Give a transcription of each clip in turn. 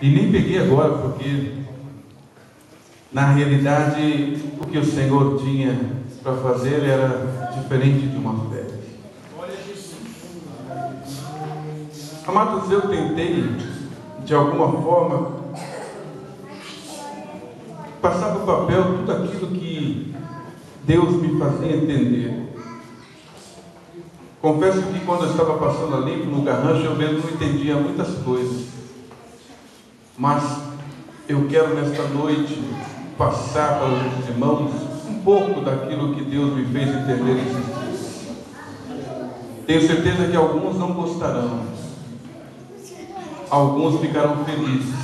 E nem peguei agora, porque na realidade o que o Senhor tinha para fazer era diferente de uma férias. Amados, eu tentei de alguma forma passar no papel tudo aquilo que Deus me fazia entender. Confesso que quando eu estava passando ali no garrancho, eu mesmo não entendia muitas coisas. Mas eu quero nesta noite passar para os irmãos um pouco daquilo que Deus me fez entender esses dias. Tenho certeza que alguns não gostarão, alguns ficarão felizes,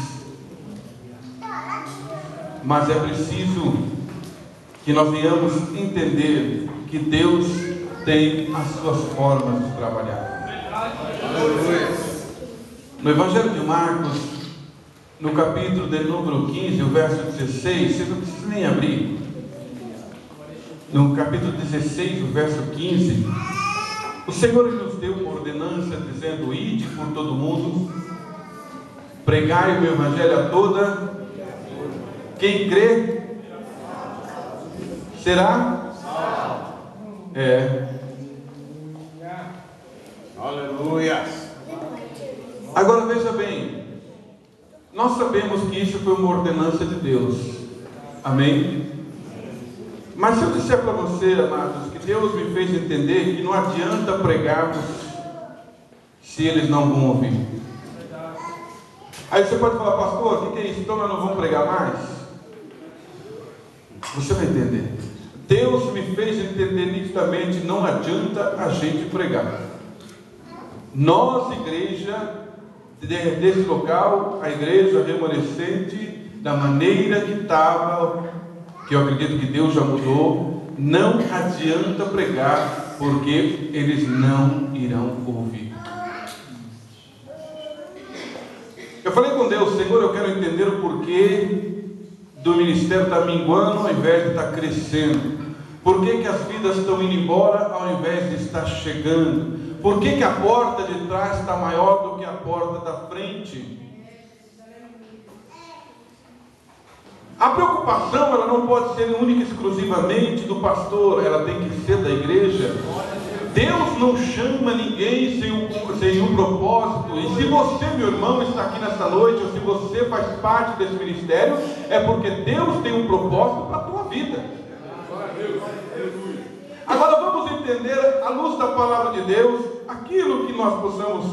mas é preciso que nós venhamos entender que Deus tem as suas formas de trabalhar. No Evangelho de Marcos, no capítulo de número 15, o verso 16, você não precisa nem abrir. No capítulo 16, o verso 15, o Senhor nos deu uma ordenança dizendo: ide por todo mundo, pregai o Evangelho a toda. Quem crê será? Aleluia. Agora veja bem, nós sabemos que isso foi uma ordenança de Deus, amém? Mas se eu disser para você, amados, que Deus me fez entender que não adianta pregarmos se eles não vão ouvir. Aí você pode falar: pastor, o que é isso? Então nós não vamos pregar mais? Você vai entender. Deus me fez entender nitidamente: não adianta a gente pregar. Nós, igreja desse local, a igreja remanescente, da maneira que estava, que eu acredito que Deus já mudou, não adianta pregar, porque eles não irão ouvir. Eu falei com Deus: Senhor, eu quero entender o porquê do ministério estar minguando ao invés de estar crescendo. Por que as vidas estão indo embora ao invés de estar chegando? Por que a porta de trás está maior do que a porta da frente? A preocupação, ela não pode ser única e exclusivamente do pastor, ela tem que ser da igreja. Deus não chama ninguém sem um propósito. E se você, meu irmão, está aqui nesta noite, ou se você faz parte desse ministério, é porque Deus tem um propósito para a tua vida. Agora vamos entender, à luz da palavra de Deus, aquilo que nós possamos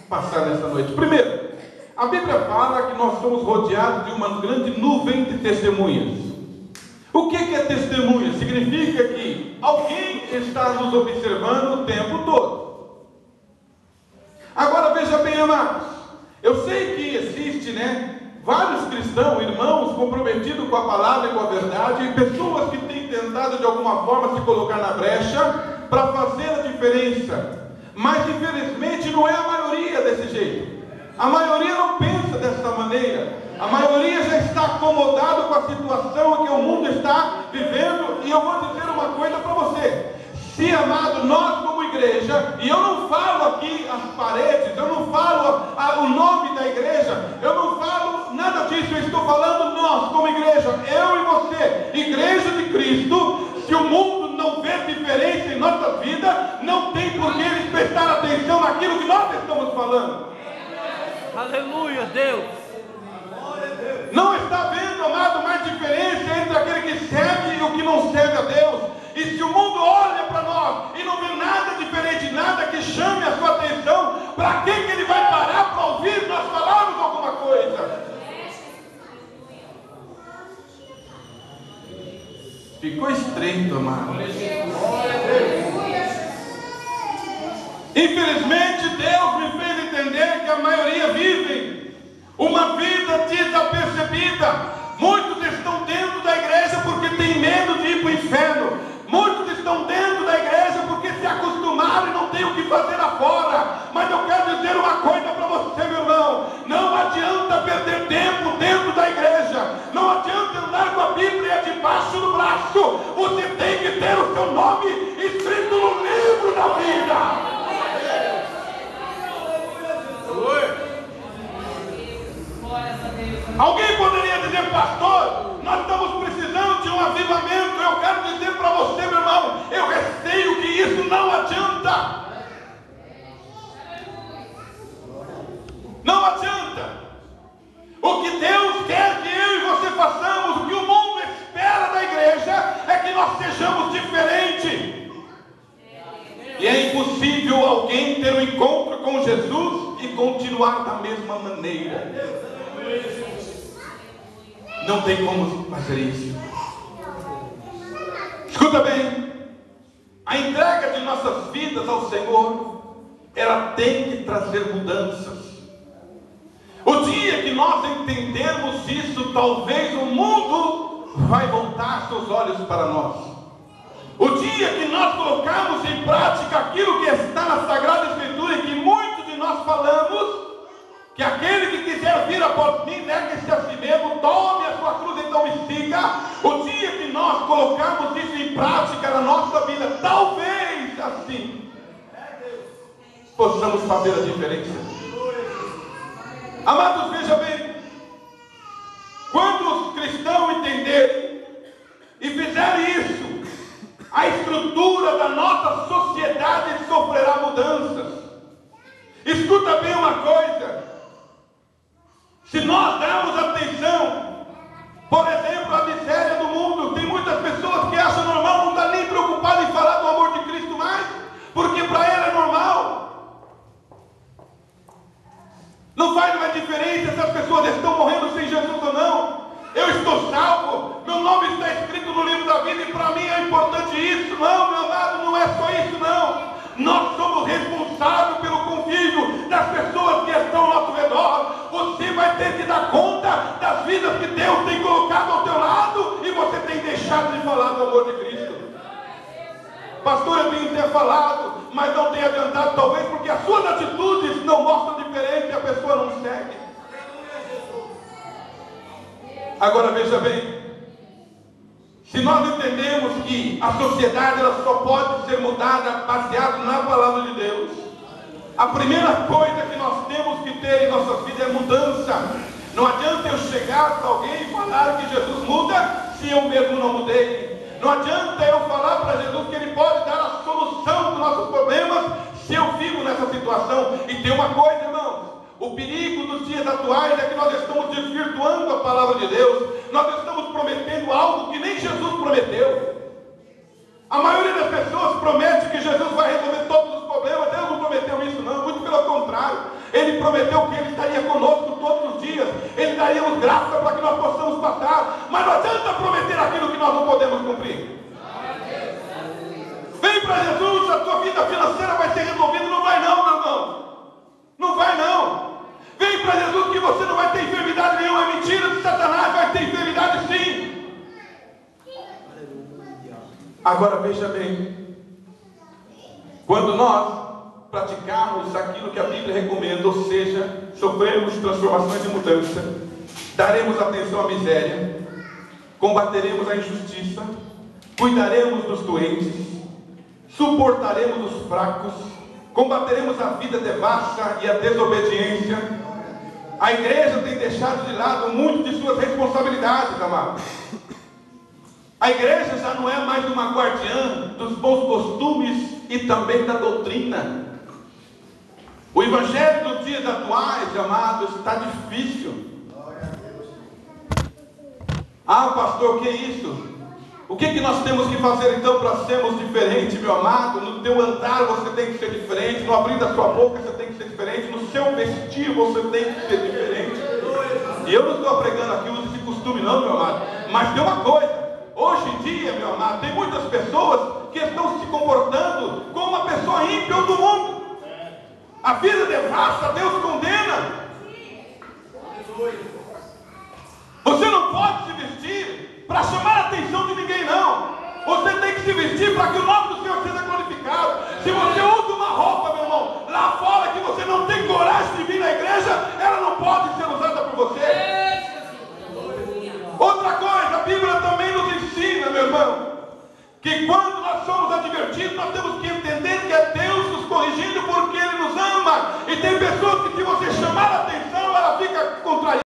passar nessa noite. Primeiro, a Bíblia fala que nós somos rodeados de uma grande nuvem de testemunhas. O que é testemunha? Significa que alguém está nos observando o tempo todo. Agora veja bem, amados, eu sei que existe, vários cristãos, irmãos comprometidos com a palavra e com a verdade, e pessoas que têm tentado de alguma forma se colocar na brecha para fazer a diferença, mas infelizmente não é a maioria desse jeito. A maioria não pensa dessa maneira. A maioria já está acomodado com a situação que o mundo está vivendo. E eu vou dizer uma coisa para você: se, amado, nós como igreja, e eu não falo aqui as paredes, eu não falo o nome da igreja, eu não falo nada disso, eu estou falando nós como igreja, eu e você, igreja de Cristo. Se o mundo não vê diferença em nossa vida, não tem por que eles prestar atenção naquilo que nós estamos falando. Aleluia, Deus. Não está vendo, amado, mais diferença entre aquele que serve e o que não serve a Deus. E se o mundo olha para nós e não vê nada diferente, nada que chame a sua atenção, para que ele vai parar para ouvir nós falarmos alguma coisa? Ficou estreito, amado. Infelizmente, Deus me fez entender que a maioria vive uma vida desapercebida. Muitos estão dentro da igreja porque têm medo de ir para o inferno. Muitos estão dentro da igreja porque se acostumaram e não têm o que fazer lá fora. Mas eu quero dizer uma coisa para você, meu irmão: não adianta perder tempo dentro da igreja. Não adianta andar com a Bíblia debaixo do braço. Você tem que ter o seu nome escrito no livro da vida. Alguém poderia dizer, pastor, nós estamos precisando de um avivamento. Eu quero dizer para você, meu irmão, eu receio que isso não adianta. Não adianta. O que Deus quer que eu e você façamos, o que o mundo espera da igreja, é que nós sejamos diferentes. E é impossível alguém ter um encontro com Jesus e continuar da mesma maneira. Não tem como fazer isso. Escuta bem, a entrega de nossas vidas ao Senhor, ela tem que trazer mudanças. O dia que nós entendermos isso, talvez o mundo vai voltar seus olhos para nós. O dia que nós colocarmos em prática aquilo que está na Sagrada Escritura, e que muitos de nós falamos, que aquele que quiser vir após mim, negue-se a si mesmo, tome a sua cruz, então me siga. O dia que nós colocarmos isso em prática na nossa vida, talvez assim possamos fazer a diferença. Amados, veja bem, quando os cristãos entenderem e fizerem isso, a estrutura da nossa sociedade sofrerá mudanças. Escuta bem uma coisa: se nós darmos atenção, por exemplo, à miséria do mundo, tem muitas pessoas que acham normal, não está nem preocupado em falar do amor de Cristo mais, porque para ela é normal. Não faz mais diferença se as pessoas estão morrendo sem Jesus ou não. Eu estou salvo, meu nome está escrito no livro da vida, e para mim é importante isso. Não, meu amado, não é só isso não. Nós somos responsáveis pelo convívio das pessoas que estão ao nosso redor. Você vai ter que dar conta das vidas que Deus tem colocado ao teu lado, e você tem deixado de falar do amor de Cristo. Pastor, eu tenho até falado, mas não tem adiantado, talvez porque as suas atitudes não mostram diferença e a pessoa não segue. Agora veja bem, se nós entendemos que a sociedade ela só pode ser mudada baseado na palavra de Deus, a primeira coisa que nós temos que ter em nossas vidas é mudança. Não adianta eu chegar para alguém e falar que Jesus muda se eu mesmo não mudei. Não adianta eu falar para Jesus que Ele pode dar a solução dos nossos problemas se eu vivo nessa situação. E tem uma coisa, irmãos, o perigo dos dias atuais é que nós estamos desvirtuando a palavra de Deus. Nós estamos prometendo algo que nem Jesus prometeu. A maioria das pessoas promete que Jesus vai resolver todos os problemas. Deus não prometeu isso não, muito pelo contrário. Ele prometeu que Ele estaria conosco todos os dias. Ele daria graça para que nós possamos passar. Mas não adianta prometer aquilo que nós não podemos cumprir. Vem para Jesus, a tua vida financeira vai ser resolvida. Não vai não, meu irmão. Não vai não. Vem para Jesus que você não vai ter enfermidade nenhuma. É mentira de Satanás, vai ter enfermidade sim. Agora veja bem, quando nós praticarmos aquilo que a Bíblia recomenda, ou seja, sofrermos transformações e mudança, daremos atenção à miséria, combateremos a injustiça, cuidaremos dos doentes, suportaremos os fracos, combateremos a vida devassa e a desobediência. A igreja tem deixado de lado muito de suas responsabilidades, amados. A igreja já não é mais uma guardiã dos bons costumes e também da doutrina. O evangelho dos dias atuais, amados, está difícil. Ah, pastor, o que é isso? O que nós temos que fazer então para sermos diferentes, meu amado? No teu andar você tem que ser diferente, no abrir da sua boca você tem que ser diferente, no seu vestir você tem que ser diferente. E eu não estou pregando aqui uso esse costume não, meu amado, mas tem uma coisa. Hoje em dia, meu amado, tem muitas pessoas que estão se comportando como uma pessoa ímpia do mundo. A vida devassa, Deus condena. Você não pode se vestir para chamar a atenção de ninguém, não. Você tem que se vestir para que o nome do Senhor seja glorificado. Se você usa uma roupa, meu irmão, lá fora que você não tem coragem de vir na igreja, ela não pode ser usada por você. Outra coisa, a Bíblia também nos ensina, meu irmão, que quando